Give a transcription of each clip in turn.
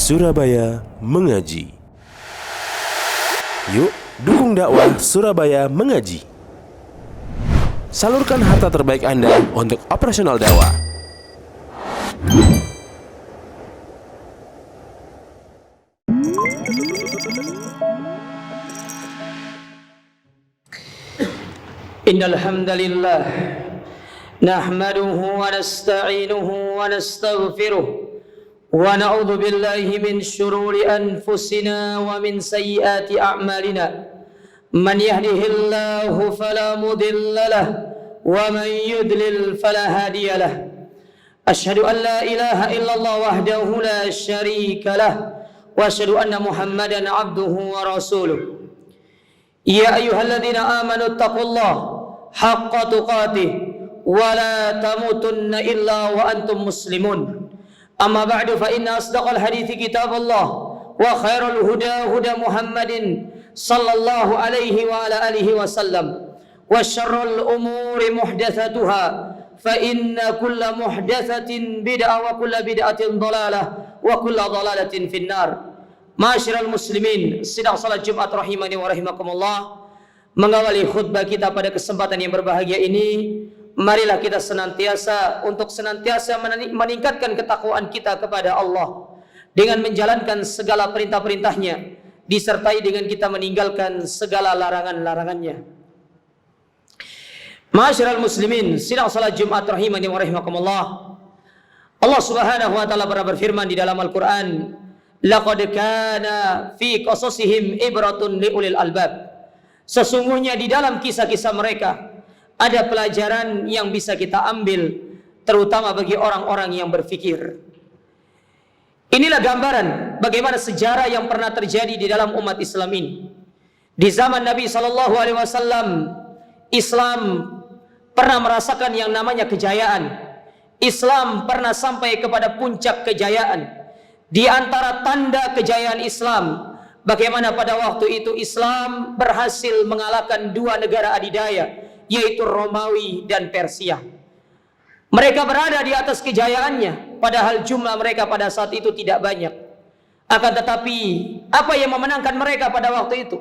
Surabaya Mengaji. Yuk, dukung dakwah Surabaya Mengaji. Salurkan harta terbaik Anda untuk operasional dakwah. Innal hamdalillah nahmaduhu wa nasta'inuhu wa nastaghfiruh wa na'udzu billahi min shururi anfusina wa min sayyiati a'malina. Man yahdihillahu fala mudilla lahu wa man yudlil fala hadiya lahu. Asyhadu an la ilaha illallah wahdahu la syarika lahu wa asyhadu anna Muhammadan 'abduhu wa rasuluh. Ya ayyuhalladzina amanu taqullaha haqqa tuqatih wa la tamutunna illa wa antum muslimun. Amma ba'du fa inna asdaqal hadithi kitabullah wa khairul huda huda Muhammadin sallallahu alaihi wa ala alihi wasallam wa syarrul umuri muhdatsatuha fa inna kulla muhdatsatin bid'ah wa kulla bid'atin dhalalah wa kulla dhalalatin finnar. Ma'asyiral muslimin, sidang salat Jumat rahimani wa rahimakumullah. Mengawali khutbah kita pada kesempatan yang berbahagia ini, marilah kita senantiasa meningkatkan ketakwaan kita kepada Allah dengan menjalankan segala perintah-perintahnya, disertai dengan kita meninggalkan segala larangan-larangannya. Ma'asyiral muslimin, sidang salat Jumat rahimani wa rahimakumullah. Allah Subhanahu wa taala pernah berfirman di dalam Al-Qur'an, laqad kana fi qasasihim ibratun liulil albab. Sesungguhnya di dalam kisah-kisah mereka ada pelajaran yang bisa kita ambil, terutama bagi orang-orang yang berfikir. Inilah gambaran bagaimana sejarah yang pernah terjadi di dalam umat Islam ini. Di zaman Nabi SAW, Islam pernah merasakan yang namanya kejayaan. Islam pernah sampai kepada puncak kejayaan. Di antara tanda kejayaan Islam, bagaimana pada waktu itu Islam berhasil mengalahkan dua negara adidaya, yaitu Romawi dan Persia. Mereka berada di atas kejayaannya, padahal jumlah mereka pada saat itu tidak banyak. Akan tetapi, apa yang memenangkan mereka pada waktu itu?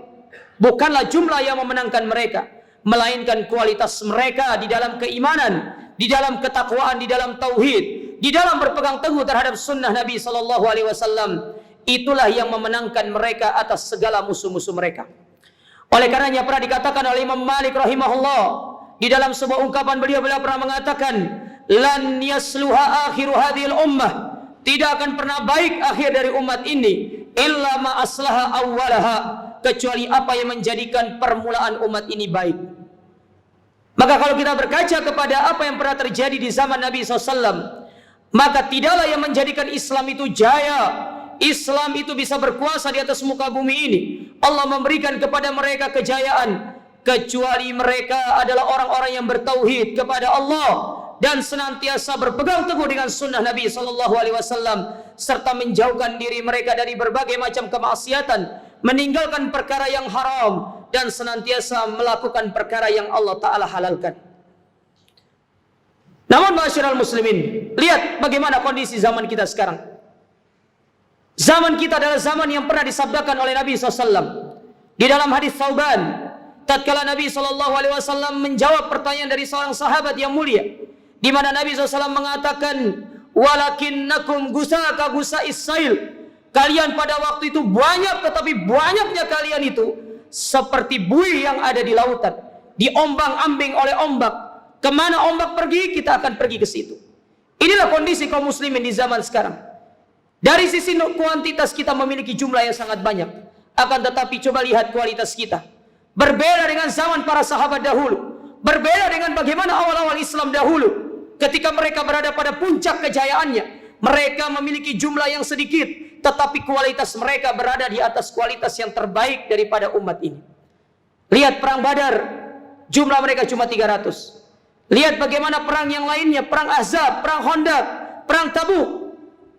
Bukanlah jumlah yang memenangkan mereka, melainkan kualitas mereka di dalam keimanan, di dalam ketakwaan, di dalam tauhid, di dalam berpegang teguh terhadap sunnah Nabi SAW. Itulah yang memenangkan mereka atas segala musuh-musuh mereka. Oleh karenanya pernah dikatakan oleh Imam Malik rahimahullah, di dalam sebuah ungkapan beliau pernah mengatakan, lan yasluha akhiru hadhil ummah, tidak akan pernah baik akhir dari umat ini illa ma aslaha awwalaha, kecuali apa yang menjadikan permulaan umat ini baik. Maka kalau kita berkaca kepada apa yang pernah terjadi di zaman Nabi SAW, maka tidaklah yang menjadikan Islam itu jaya, Islam itu bisa berkuasa di atas muka bumi ini, Allah memberikan kepada mereka kejayaan, kecuali mereka adalah orang-orang yang bertauhid kepada Allah dan senantiasa berpegang teguh dengan sunnah Nabi SAW, serta menjauhkan diri mereka dari berbagai macam kemaksiatan, meninggalkan perkara yang haram, dan senantiasa melakukan perkara yang Allah Ta'ala halalkan. Namun ma'asyiral muslimin, lihat bagaimana kondisi zaman kita sekarang. Zaman kita adalah zaman yang pernah disabdakan oleh Nabi SAW di dalam hadis Thauban, tatkala Nabi SAW menjawab pertanyaan dari seorang sahabat yang mulia, di mana Nabi SAW mengatakan, walakinnakum gusaka gusa'is sail, kalian pada waktu itu banyak, tetapi banyaknya kalian itu seperti buih yang ada di lautan, diombang-ambing oleh ombak. Kemana ombak pergi, kita akan pergi ke situ. Inilah kondisi kaum muslimin di zaman sekarang. Dari sisi kuantitas kita memiliki jumlah yang sangat banyak, akan tetapi coba lihat kualitas kita. Berbeda dengan zaman para sahabat dahulu, berbeda dengan bagaimana awal-awal Islam dahulu. Ketika mereka berada pada puncak kejayaannya, mereka memiliki jumlah yang sedikit, tetapi kualitas mereka berada di atas kualitas yang terbaik daripada umat ini. Lihat perang Badar, jumlah mereka cuma 300. Lihat bagaimana perang yang lainnya, perang Ahzab, perang Khandaq, perang Tabuk.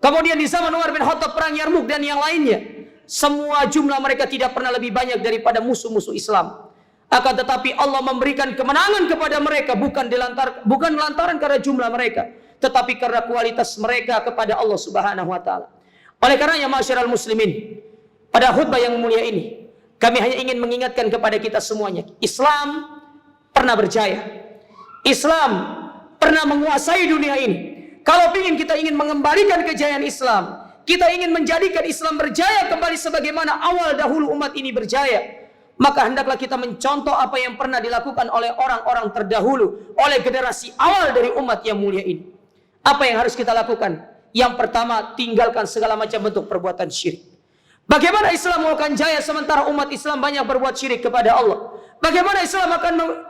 Kemudian di zaman Umar bin Khattab, perang Yarmuk dan yang lainnya. Semua jumlah mereka tidak pernah lebih banyak daripada musuh-musuh Islam. Akan tetapi Allah memberikan kemenangan kepada mereka bukan lantaran karena jumlah mereka, tetapi karena kualitas mereka kepada Allah Subhanahu wa taala. Oleh karenanya masyarakat muslimin, pada khutbah yang mulia ini, kami hanya ingin mengingatkan kepada kita semuanya, Islam pernah berjaya. Islam pernah menguasai dunia ini. Kalau kita ingin mengembalikan kejayaan Islam, kita ingin menjadikan Islam berjaya kembali sebagaimana awal dahulu umat ini berjaya, maka hendaklah kita mencontoh apa yang pernah dilakukan oleh orang-orang terdahulu, oleh generasi awal dari umat yang mulia ini. Apa yang harus kita lakukan? Yang pertama, tinggalkan segala macam bentuk perbuatan syirik. Bagaimana Islam akan jaya sementara umat Islam banyak berbuat syirik kepada Allah? Bagaimana Islam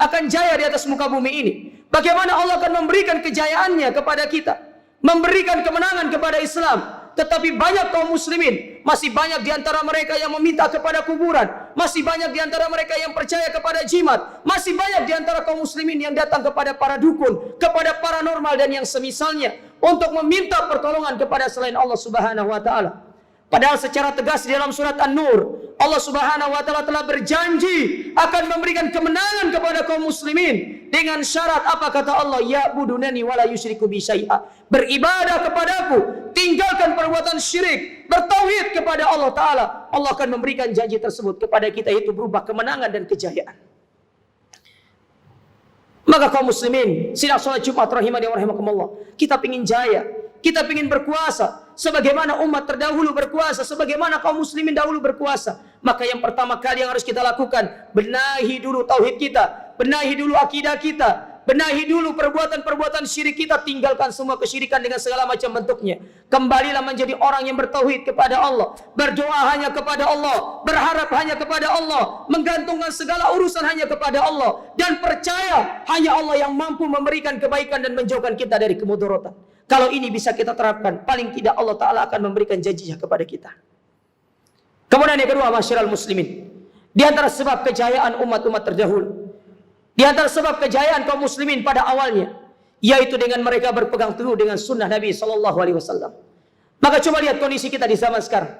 akan jaya di atas muka bumi ini? Bagaimana Allah akan memberikan kejayaannya kepada kita, memberikan kemenangan kepada Islam? Tetapi banyak kaum muslimin, masih banyak di antara mereka yang meminta kepada kuburan, masih banyak di antara mereka yang percaya kepada jimat, masih banyak di antara kaum muslimin yang datang kepada para dukun, kepada paranormal dan yang semisalnya untuk meminta pertolongan kepada selain Allah Subhanahu wa taala. Padahal secara tegas di dalam surat An-Nur, Allah Subhanahu wa taala telah berjanji akan memberikan kemenangan kepada kaum muslimin dengan syarat apa kata Allah? Ya'budunani wa la yusyriku bi syai'a. Beribadah kepadaku, tinggalkan perbuatan syirik, bertauhid kepada Allah taala. Allah akan memberikan janji tersebut kepada kita, yaitu berupa kemenangan dan kejayaan. Maka kaum muslimin, sidang salat Jumat rahimani wa rahimakumullah, kita ingin jaya, kita ingin berkuasa sebagaimana umat terdahulu berkuasa, sebagaimana kaum muslimin dahulu berkuasa. Maka yang pertama kali yang harus kita lakukan, benahi dulu tauhid kita, benahi dulu akidah kita, benahi dulu perbuatan-perbuatan syirik kita, tinggalkan semua kesyirikan dengan segala macam bentuknya. Kembalilah menjadi orang yang bertauhid kepada Allah, berdoa hanya kepada Allah, berharap hanya kepada Allah, menggantungkan segala urusan hanya kepada Allah, dan percaya hanya Allah yang mampu memberikan kebaikan dan menjauhkan kita dari kemudaratan. Kalau ini bisa kita terapkan, paling tidak Allah Ta'ala akan memberikan janjinya kepada kita. Kemudian yang kedua, masyarakat muslimin, di antara sebab kejayaan umat-umat terdahulu, di antara sebab kejayaan kaum muslimin pada awalnya, yaitu dengan mereka berpegang teguh dengan sunnah Nabi SAW. Maka coba lihat kondisi kita di zaman sekarang.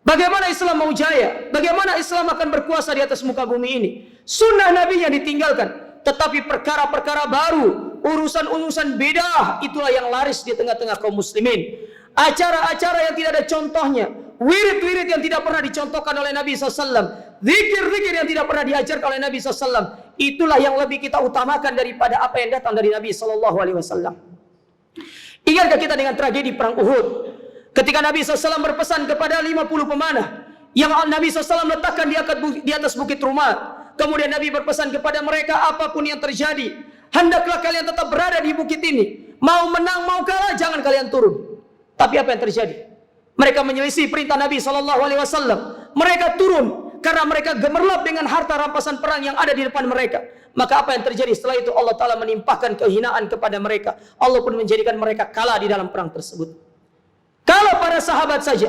Bagaimana Islam mau jaya? Bagaimana Islam akan berkuasa di atas muka bumi ini? Sunnah Nabi yang ditinggalkan. Tetapi perkara-perkara baru, urusan-urusan bidah, itulah yang laris di tengah-tengah kaum muslimin. Acara-acara yang tidak ada contohnya, wirid-wirid yang tidak pernah dicontohkan oleh Nabi SAW, zikir-zikir yang tidak pernah diajarkan oleh Nabi SAW, itulah yang lebih kita utamakan daripada apa yang datang dari Nabi SAW. Ingatkah kita dengan tragedi perang Uhud, ketika Nabi SAW berpesan kepada 50 pemanah yang Nabi SAW letakkan di atas bukit Rumah. Kemudian Nabi berpesan kepada mereka, apapun yang terjadi, hendaklah kalian tetap berada di bukit ini. Mau menang, mau kalah, jangan kalian turun. Tapi apa yang terjadi? Mereka menyelisih perintah Nabi SAW. Mereka turun karena mereka gemerlap dengan harta rampasan perang yang ada di depan mereka. Maka apa yang terjadi setelah itu? Allah Ta'ala menimpahkan kehinaan kepada mereka. Allah pun menjadikan mereka kalah di dalam perang tersebut. Kalau para sahabat saja,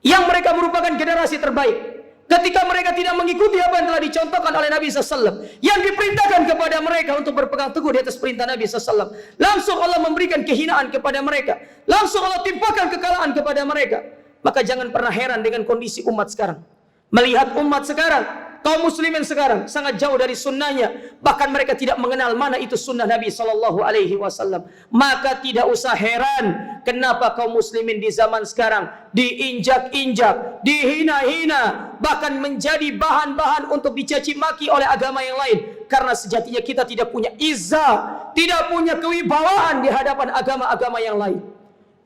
yang mereka merupakan generasi terbaik, ketika mereka tidak mengikuti apa yang telah dicontohkan oleh Nabi SAW, yang diperintahkan kepada mereka untuk berpegang teguh di atas perintah Nabi SAW, langsung Allah memberikan kehinaan kepada mereka, langsung Allah timpakan kekalahan kepada mereka. Maka jangan pernah heran dengan kondisi umat sekarang. Melihat umat sekarang, kaum muslimin sekarang sangat jauh dari sunnahnya, bahkan mereka tidak mengenal mana itu sunnah Nabi SAW. Maka tidak usah heran kenapa kaum muslimin di zaman sekarang diinjak-injak, dihina-hina, bahkan menjadi bahan-bahan untuk dicaci maki oleh agama yang lain. Karena sejatinya kita tidak punya izzah, tidak punya kewibawaan di hadapan agama-agama yang lain.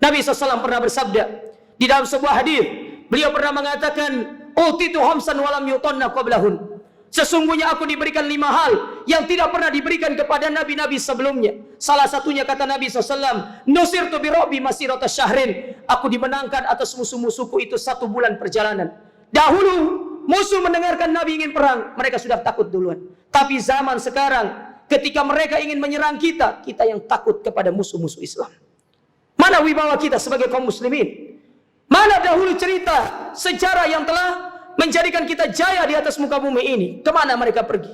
Nabi SAW pernah bersabda di dalam sebuah hadis, beliau pernah mengatakan, utitu khamsan walam yutanna qablahun. Sesungguhnya aku diberikan 5 hal yang tidak pernah diberikan kepada nabi-nabi sebelumnya. Salah satunya kata Nabi SAW, nusirtu bi rabbi masirata syahrin. Aku dimenangkan atas musuh-musuhku itu 1 bulan perjalanan. Dahulu musuh mendengarkan Nabi ingin perang, mereka sudah takut duluan. Tapi zaman sekarang, ketika mereka ingin menyerang kita, kita yang takut kepada musuh-musuh Islam. Mana wibawa kita sebagai kaum muslimin? Mana dahulu cerita sejarah yang telah menjadikan kita jaya di atas muka bumi ini? Kemana mereka pergi?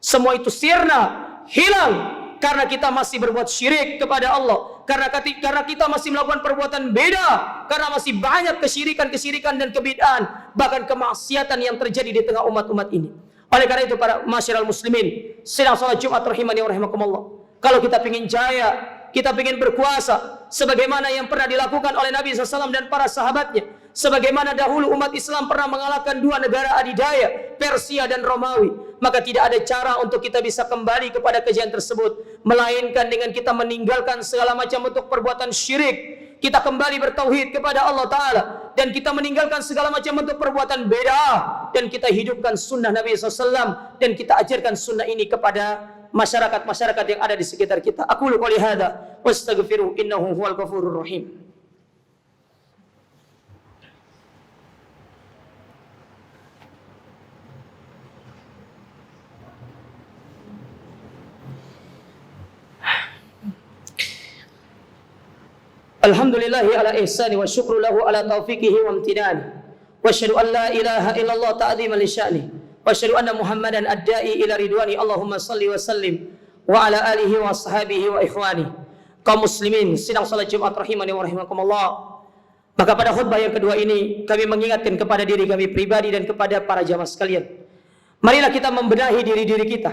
Semua itu sirna, hilang, karena kita masih berbuat syirik kepada Allah, karena kita masih melakukan perbuatan beda, karena masih banyak kesyirikan dan kebid'ahan, bahkan kemaksiatan yang terjadi di tengah umat-umat ini. Oleh karena itu para masyarakat muslimin, sidang salat Jumat rahimani wa rahimakumullah, kalau kita ingin jaya, kita ingin berkuasa sebagaimana yang pernah dilakukan oleh Nabi SAW dan para sahabatnya. Sebagaimana dahulu umat Islam pernah mengalahkan dua negara adidaya, Persia dan Romawi. Maka tidak ada cara untuk kita bisa kembali kepada kejadian tersebut, melainkan dengan kita meninggalkan segala macam bentuk perbuatan syirik. Kita kembali bertauhid kepada Allah Ta'ala, dan kita meninggalkan segala macam bentuk perbuatan bid'ah, dan kita hidupkan sunnah Nabi SAW, dan kita ajarkan sunnah ini kepada masyarakat-masyarakat yang ada di sekitar kita. Aku qouli hadza wastaghfiru innahu huwal ghafurur rahim. Alhamdulillahi ala ihsani wa syukru lahu ala taufiqihi wa amtinani. Wa asyhadu an la ilaha illallah ta'dhiman li sya'ni. Wa asyhadu anna Muhammadan ad-da'i ila ridwani. Allahumma salli wa sallim wa ala alihi wa ashabihi wa ikhwani. Kaum muslimin sidang salat Jumat rahimani wa rahimakumullah. Maka pada khutbah yang kedua ini kami mengingatkan kepada diri kami pribadi dan kepada para jamaah sekalian. Marilah kita membenahi diri-diri kita.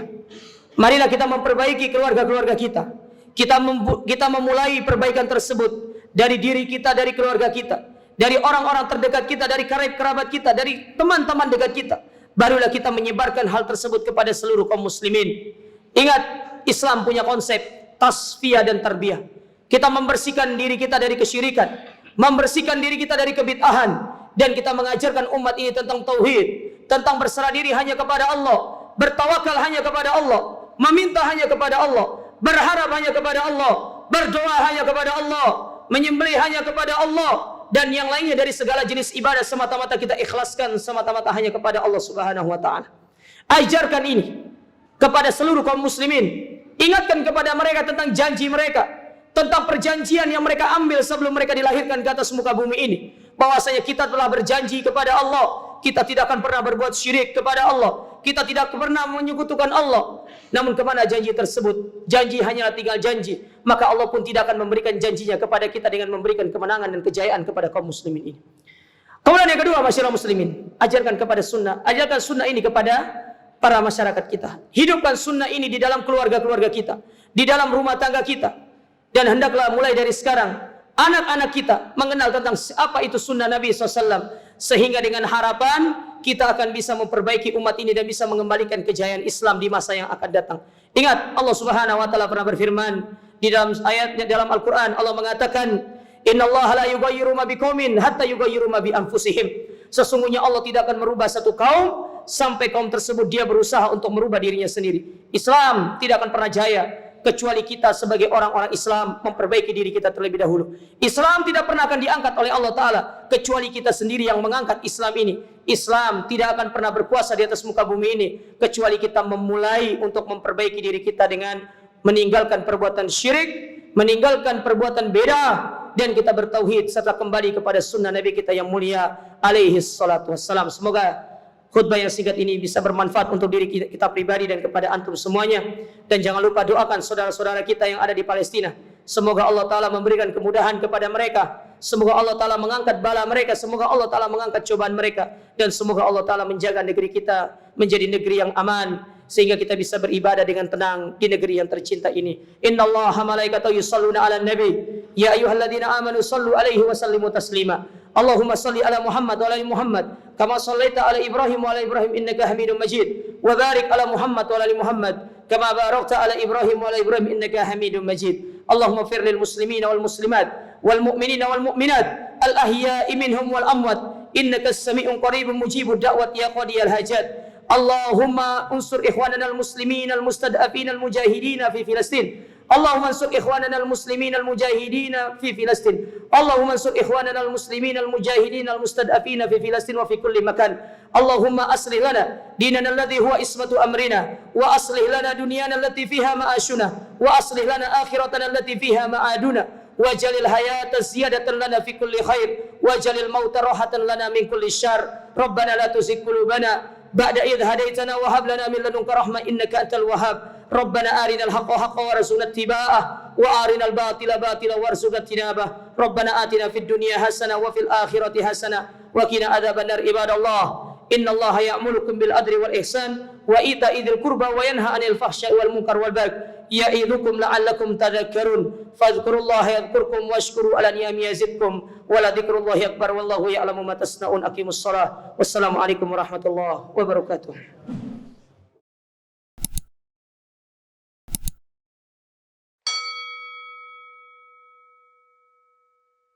Marilah kita memperbaiki keluarga-keluarga kita. Kita memulai perbaikan tersebut dari diri kita, dari keluarga kita, dari orang-orang terdekat kita, dari karib kerabat kita, dari teman-teman dekat kita. Barulah kita menyebarkan hal tersebut kepada seluruh kaum muslimin. Ingat, Islam punya konsep tasfiyah dan tarbiyah. Kita membersihkan diri kita dari kesyirikan, membersihkan diri kita dari kebid'ahan, dan kita mengajarkan umat ini tentang tauhid, tentang berserah diri hanya kepada Allah, bertawakal hanya kepada Allah, meminta hanya kepada Allah, berharap hanya kepada Allah, berdoa hanya kepada Allah, menyembelih hanya kepada Allah, dan yang lainnya dari segala jenis ibadah semata-mata kita ikhlaskan semata-mata hanya kepada Allah Subhanahu wa taala. Ajarkan ini kepada seluruh kaum muslimin. Ingatkan kepada mereka tentang janji mereka, tentang perjanjian yang mereka ambil sebelum mereka dilahirkan ke atas muka bumi ini, bahwasanya kita telah berjanji kepada Allah, kita tidak akan pernah berbuat syirik kepada Allah, kita tidak pernah menyekutukan Allah. Namun kemana janji tersebut? Janji hanyalah tinggal janji. Maka Allah pun tidak akan memberikan janjinya kepada kita dengan memberikan kemenangan dan kejayaan kepada kaum muslimin ini. Kemudian yang kedua, masyarakat muslimin, ajarkan kepada sunnah, ajarkan sunnah ini kepada para masyarakat kita. Hidupkan sunnah ini di dalam keluarga-keluarga kita, di dalam rumah tangga kita. Dan hendaklah mulai dari sekarang anak-anak kita mengenal tentang apa itu sunnah Nabi SAW, sehingga dengan harapan kita akan bisa memperbaiki umat ini dan bisa mengembalikan kejayaan Islam di masa yang akan datang. Ingat, Allah Subhanahu wa taala pernah berfirman di dalam ayatnya dalam Al-Qur'an, Allah mengatakan, "Innallaha la yughayyiru ma biqaumin hatta yughayyiru ma bi anfusihim." Sesungguhnya Allah tidak akan merubah satu kaum sampai kaum tersebut dia berusaha untuk merubah dirinya sendiri. Islam tidak akan pernah jaya kecuali kita sebagai orang-orang Islam memperbaiki diri kita terlebih dahulu. Islam tidak pernah akan diangkat oleh Allah Ta'ala kecuali kita sendiri yang mengangkat Islam ini. Islam tidak akan pernah berkuasa di atas muka bumi ini kecuali kita memulai untuk memperbaiki diri kita dengan meninggalkan perbuatan syirik, meninggalkan perbuatan beda, dan kita bertauhid serta kembali kepada sunnah Nabi kita yang mulia alaihi salatu wassalam. Semoga khutbah yang singkat ini bisa bermanfaat untuk diri kita pribadi dan kepada antum semuanya. Dan jangan lupa doakan saudara-saudara kita yang ada di Palestina. Semoga Allah Ta'ala memberikan kemudahan kepada mereka. Semoga Allah Ta'ala mengangkat bala mereka. Semoga Allah Ta'ala mengangkat cobaan mereka. Dan semoga Allah Ta'ala menjaga negeri kita menjadi negeri yang aman, sehingga kita bisa beribadah dengan tenang di negeri yang tercinta ini. Innallaha malaikatahu yusholluna 'alan nabi ya ayyuhalladzina amanu shallu 'alaihi wa sallimu taslima. Allahumma shalli ala Muhammad wa ala ali Muhammad kama shallaita ala Ibrahim wa ala Ibrahim innaka Hamidum Majid, wa barik ala Muhammad wa ala ali Muhammad kama barakta ala Ibrahim wa ala Ibrahim innaka Hamidum Majid. Allahumma fir lil muslimina wal muslimat wal mu'minina wal mu'minat al ahya'i minhum wal amwat innaka as-sami'un qaribun mujibud da'wat ya qadiyal hajat. Allahumma unsur ikhwanana al-muslimin al-mustad'afin al-mujahidin fi Filistin. Allahumma ansur ikhwanana al-muslimin al-mujahidin fi Filistin. Allahumma ansur ikhwanana al-muslimin al-mujahidin al-mustad'afin fi Filistin wa fi kulli makan. Allahumma aslih lana dinana alladhi huwa ismatu amrina, wa aslih lana dunyana allati fiha ma'ashuna, wa aslih lana akhiratana allati fiha ma'aduna, wajalil hayata ziyadatan lana fi kulli khair, wajalil mauta rahatan lana min kulli syarr. Rabbana la tuzigh qulubana ba'da idh hadaitana wa hab lana min ladunka rahmah innaka antal wahhab. Rabbana arinal haqqa haqqan warzuqna ittiba'ah wa arinal batila batila warzuqna ijtinabah. Rabbana atina fid dunya hasanah wa fil akhirati hasanah wa qina adzabannar. Ibadallah, Innallaha ya'murukum bil adli wal ihsan wa ita'i dzil qurba wa yanha 'anil fahsya'i wal munkar wal baghi ya'idzukum la'allakum tadhakkarun. Fadhkurullaha yadhkurkum washkuru 'ala ni'amihi yazidkum wa la dzikrullahi akbar wallahu ya'lamu ma tasna'un. Aqimus shalah. Wassalamu alaikum warahmatullahi wabarakatuh.